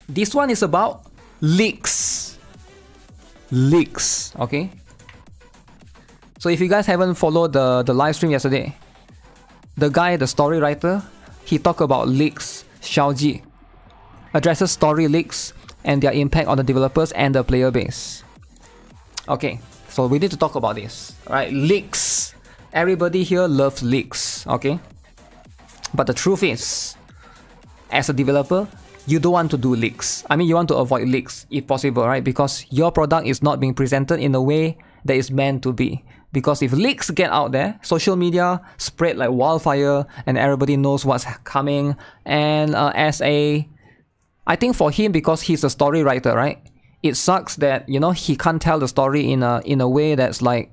This one is about leaks. Leaks, okay? So if you guys haven't followed the live stream yesterday, the guy, the story writer, he talked about leaks. Xiaoji addresses story leaks and their impact on the developers and the player base. Okay, so we need to talk about this. Alright, leaks. Everybody here loves leaks, okay? But the truth is, as a developer, you don't want to do leaks. I mean, you want to avoid leaks if possible, right? Because your product is not being presented in a way that is meant to be. Because if leaks get out there, social media spread like wildfire and everybody knows what's coming. And I think for him, because he's a story writer, right? It sucks that, you know, he can't tell the story in a way that's like,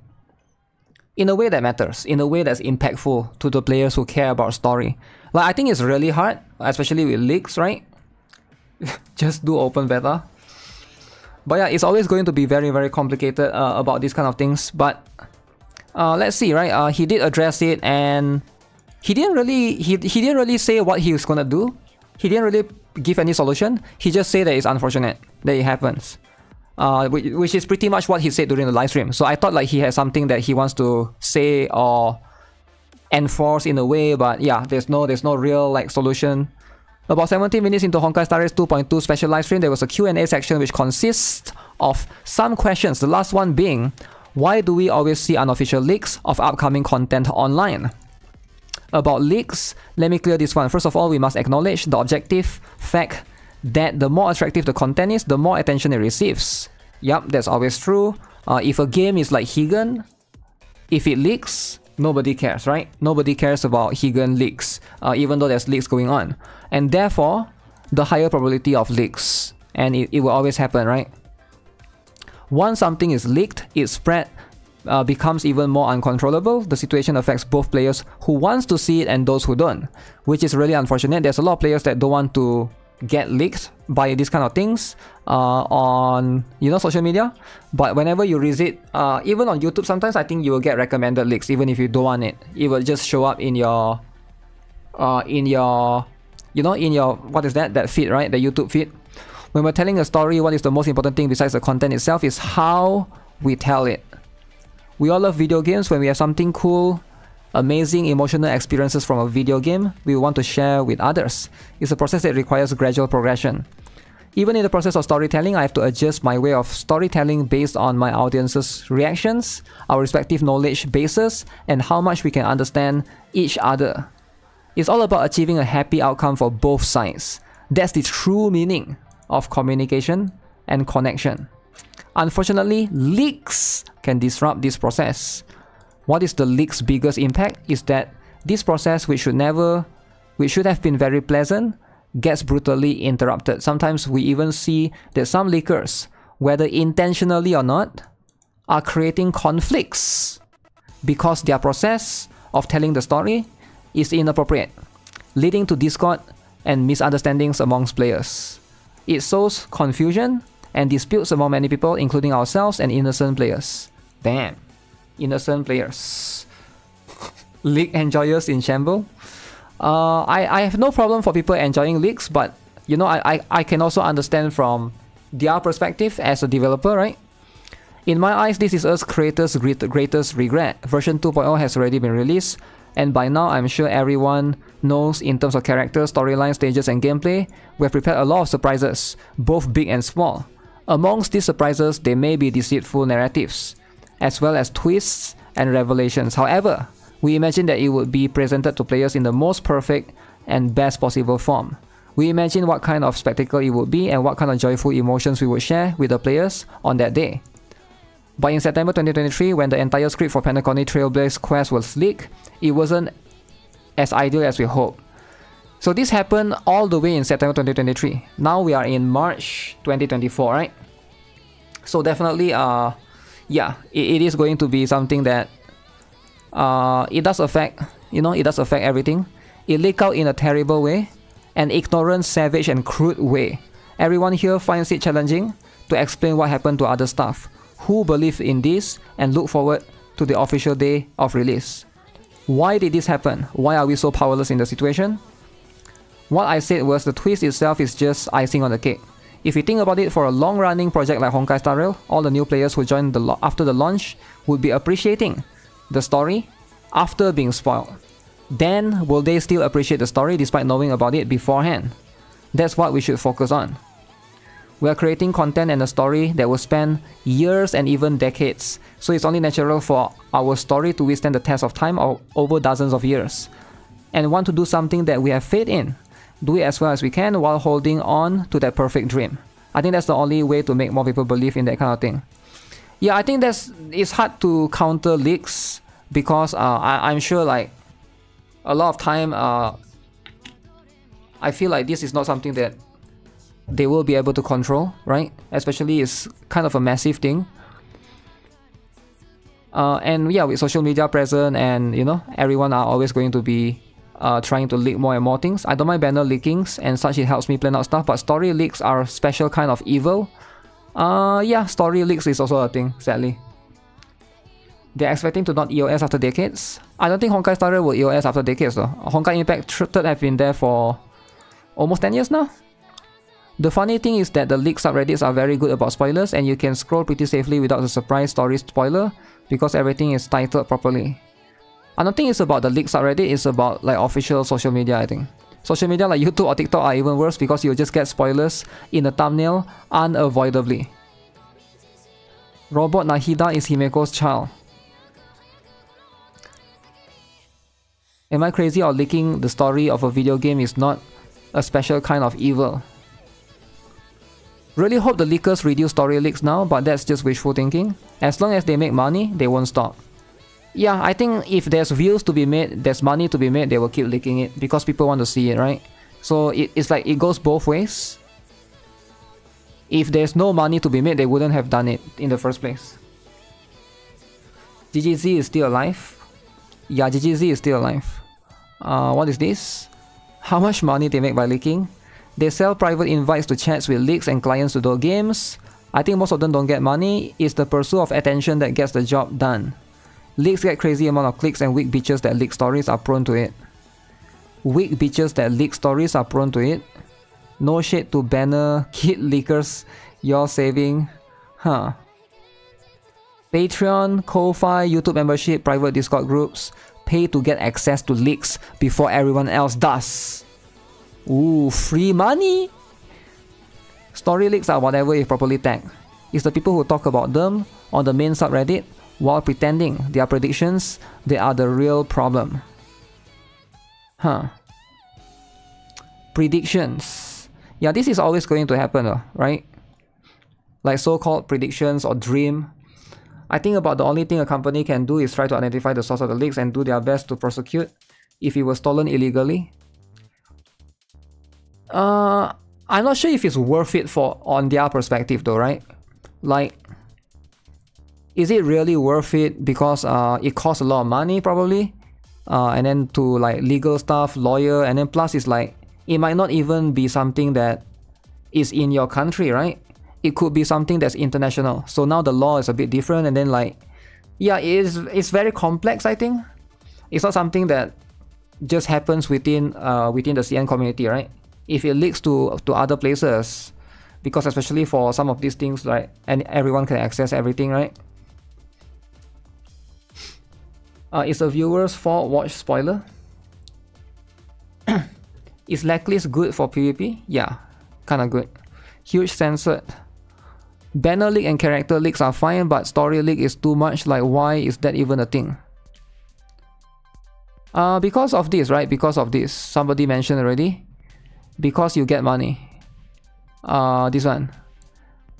in a way that matters, in a way that's impactful to the players who care about story. Like, I think it's really hard, especially with leaks, right? Just do open beta. But yeah, it's always going to be very, very complicated about these kind of things. But let's see, right? He did address it, and he didn't really say what he was gonna do. He didn't really give any solution. He just said that it's unfortunate that it happens, which is pretty much what he said during the live stream. So I thought like he had something that he wants to say or enforce in a way, but yeah, there's no real like solution. About 17 minutes into Honkai Star Race 2.2 special live stream, there was a Q&A section which consists of some questions. The last one being, why do we always see unofficial leaks of upcoming content online? About leaks, let me clear this one. First of all, we must acknowledge the objective fact that the more attractive the content is, the more attention it receives. Yup, that's always true. If a game is like Higan, if it leaks, nobody cares, right? Nobody cares about Higan leaks, even though there's leaks going on. And therefore, the higher probability of leaks. And it will always happen, right? Once something is leaked, its spread becomes even more uncontrollable. The situation affects both players who wants to see it and those who don't, which is really unfortunate. There's a lot of players that don't want to get leaked by these kind of things on, you know, social media. But whenever you read it, even on YouTube, sometimes I think you will get recommended leaks even if you don't want it. It will just show up in your you know, in your, what is that feed, right? The YouTube feed. When we're telling a story, what is the most important thing besides the content itself is how we tell it. We all love video games. When we have something cool, amazing emotional experiences from a video game, we want to share with others. It's a process that requires gradual progression. Even in the process of storytelling, I have to adjust my way of storytelling based on my audience's reactions, our respective knowledge bases, and how much we can understand each other. It's all about achieving a happy outcome for both sides. That's the true meaning of communication and connection. Unfortunately, leaks can disrupt this process. What is the leak's biggest impact is that this process, which should have been very pleasant, gets brutally interrupted. Sometimes we even see that some leakers, whether intentionally or not, are creating conflicts because their process of telling the story is inappropriate, leading to discord and misunderstandings amongst players. It sows confusion and disputes among many people, including ourselves and innocent players. Damn. Innocent players. League enjoyers in shambles. I have no problem for people enjoying leaks, but you know, I can also understand from their perspective as a developer, right? In my eyes, this is Earth's creators' greatest regret. Version 2.0 has already been released, and by now I'm sure everyone knows in terms of characters, storyline, stages, and gameplay, we have prepared a lot of surprises, both big and small. Amongst these surprises, there may be deceitful narratives, as well as twists and revelations. However, we imagine that it would be presented to players in the most perfect and best possible form. We imagine what kind of spectacle it would be and what kind of joyful emotions we would share with the players on that day. But in September 2023, when the entire script for Pentaconi Trailblaze Quest was leaked, it wasn't as ideal as we hoped. So this happened all the way in September 2023. Now we are in March 2024, right? So definitely, yeah, it is going to be something that it does affect, you know, it does affect everything. It leaked out in a terrible way, an ignorant, savage, and crude way. Everyone here finds it challenging to explain what happened to other staff who believe in this and look forward to the official day of release. Why did this happen? Why are we so powerless in the situation? What I said was the twist itself is just icing on the cake. If you think about it, for a long-running project like Honkai Star Rail, all the new players who joined after the launch would be appreciating the story after being spoiled. Then, will they still appreciate the story despite knowing about it beforehand? That's what we should focus on. We are creating content and a story that will span years and even decades, so it's only natural for our story to withstand the test of time over dozens of years. And want to do something that we have faith in. Do it as well as we can while holding on to that perfect dream. I think that's the only way to make more people believe in that kind of thing. Yeah, I think it's hard to counter leaks because I'm sure like a lot of time I feel like this is not something that they will be able to control, right? Especially it's kind of a massive thing. And yeah, with social media present and everyone are always going to be trying to leak more and more things. I don't mind banner leakings and such, it helps me plan out stuff, but story leaks are a special kind of evil. Yeah, story leaks is also a thing, sadly. They're expecting to not EOS after decades. I don't think Honkai Star Rail will EOS after decades though. Honkai Impact 3rd have been there for almost 10 years now. The funny thing is that the leaked subreddits are very good about spoilers and you can scroll pretty safely without the surprise story spoiler because everything is titled properly. I don't think it's about the leaked subreddit, it's about like official social media, I think. Social media like YouTube or TikTok are even worse because you'll just get spoilers in the thumbnail unavoidably. Robot Nahida is Himeko's child. Am I crazy or leaking the story of a video game is not a special kind of evil? Really hope the leakers reduce story leaks now, but that's just wishful thinking. As long as they make money, they won't stop. Yeah, I think if there's views to be made, there's money to be made, they will keep leaking it because people want to see it, right? So it's like it goes both ways. If there's no money to be made, they wouldn't have done it in the first place. GGZ is still alive. Yeah, GGZ is still alive. What is this? How much money they make by leaking? They sell private invites to chats with leaks and clients to do games. I think most of them don't get money. It's the pursuit of attention that gets the job done. Leaks get crazy amount of clicks and weak bitches that leak stories are prone to it. Weak bitches that leak stories are prone to it. No shade to banner kid leakers. You're saving. Huh. Patreon, Ko-Fi, YouTube membership, private Discord groups. Pay to get access to leaks before everyone else does. Ooh, free money! Story leaks are whatever if properly tagged. It's the people who talk about them on the main subreddit while pretending they are predictions, they are the real problem. Huh. Predictions. Yeah, this is always going to happen, right? Like so-called predictions or dream. I think about the only thing a company can do is try to identify the source of the leaks and do their best to prosecute if it was stolen illegally. I'm not sure if it's worth it on their perspective though, right? Like, is it really worth it because it costs a lot of money probably, and then to like legal stuff, lawyer, and then plus it's like it might not even be something that is in your country, right? It could be something that's international. So now the law is a bit different, and then like, yeah, it's very complex. I think it's not something that just happens within the CN community, right? If it leaks to other places, because especially for some of these things, right, and everyone can access everything, right? Is a viewer's fault watch spoiler? Is Lacklist good for PvP? Yeah, kinda good. Huge censored. Banner leak and character leaks are fine, but story leak is too much. Like, why is that even a thing? Because of this, right? Because of this. Somebody mentioned already. Because you get money. This one.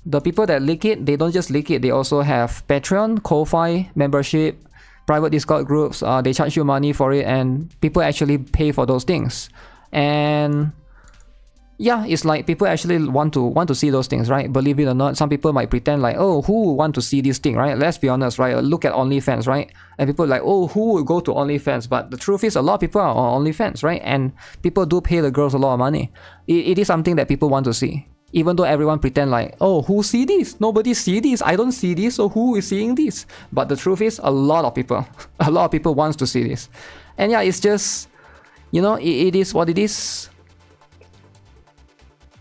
The people that leak it, they don't just leak it, they also have Patreon, Ko-Fi, membership, private Discord groups. They charge you money for it and people actually pay for those things. And yeah, it's like people actually want to see those things, right? Believe it or not, some people might pretend like, oh, who would want to see this thing, right? Let's be honest, right? Look at OnlyFans, right? And people are like, oh, who would go to OnlyFans? But the truth is, a lot of people are on OnlyFans, right? And people do pay the girls a lot of money. It is something that people want to see. Even though everyone pretend like, oh, who see this? Nobody see this. I don't see this. So who is seeing this? But the truth is, a lot of people wants to see this. And yeah, it's just, it is what it is.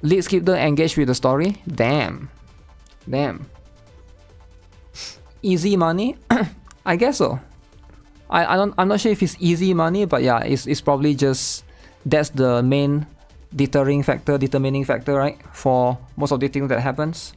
Leads keep them engaged with the story. Damn. Easy money? I guess so. I'm not sure if it's easy money, but yeah, it's probably just that's the main determining factor, right, for most of the things that happens.